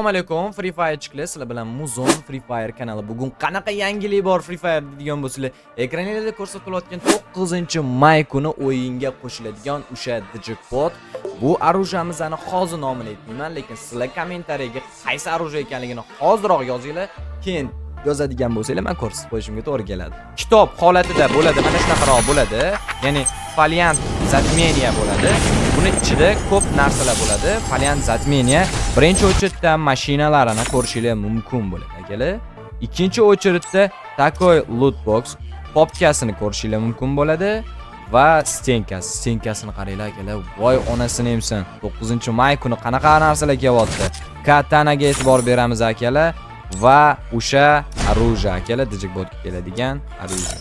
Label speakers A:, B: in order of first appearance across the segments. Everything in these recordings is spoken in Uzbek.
A: Assalomu alaykum Free Fire chiqlar, sizlar bilan Muzon Free Fire kanali. Bugun qanaqa yangilik bor Free Fire degan bo'lsanglar, ekraningizda ko'rsatilayotgan 9-may kuni o'yinga qo'shiladigan o'sha Digipod. Bu orujamizni hozir nomini aytmayman, lekin sizlar kommentariyaga qaysi oruja ekanligini hozirroq yozinglar. Keyin yozadigan bo'lsanglar, men ko'rsatib qo'yishimga to'g'ri keladi. Kitob holatida bo'ladi, mana shunaqaroq bo'ladi. Ya'ni Foliant Zatmeniya bo'ladi. Buni ichida ko'p narsalar bo'ladi. Foliant Zatmeniya birinchi o'chirtda mashinalarini ko'rishingiz mumkin bo'ladi, akalar. Ikkinchi o'chirtda takoy loot box popkasini ko'rishingiz mumkin bo'ladi va stenkasini qaranglar, akalar. Voy onasini emsin. 9-may kuni qanaqa narsalar kelyapti. Katanaga e'tibor beramiz, akalar. Va o'sha oruja, akalar, Digipodga keladigan oruja.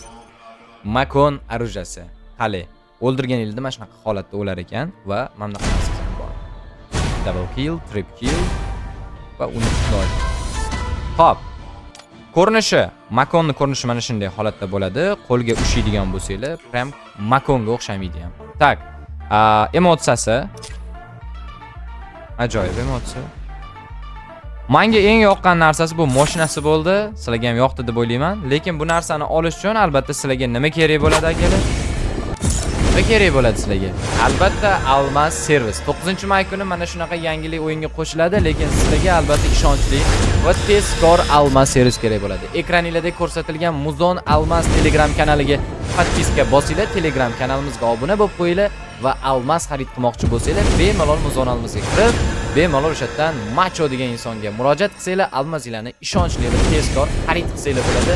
A: Makon orujasi. Qale o'ldirganingizda mana shunaqa holatda o'lar ekan va mana bunaqa narsalar bor. Double kill, triple kill va unutishlar. Xo'p. Ko'rinishi, Makonni ko'rinishi mana shunday holatda bo'ladi. Qo'lga ushlaydigan bo'lsanglar, prям Makonga o'xshamaydi ham. Tak. Emotsiyasi. Ajoyib emotsiya. Menga eng yoqqan narsasi bu mashinasi bo'ldi. Sizlarga ham yoqdi deb o'ylayman. Lekin bu narsani olish uchun albatta sizlarga nima kerak bo'ladi, akalar? Nima kerak bo'ladi sizlarga? Albatta Almas servis. 9-may kuni mana shunaqa yangilik o'yinga qo'shiladi, lekin sizlarga albatta ishonchli va tezkor Almas servis kerak bo'ladi. Ekraningizda ko'rsatilgan Muzon Almas Telegram kanaliga podpiska bosinglar, Telegram kanalimizga obuna bo'lib qo'yinglar va Almas xarid qilmoqchi bo'lsanglar, bemalol Muzon Almasga kirib, bemalol o'sha yerdan Macho degan insonga murojaat qilsanglar, almazinglarni ishonchli va tezkor xarid qilsanglar bo'ladi.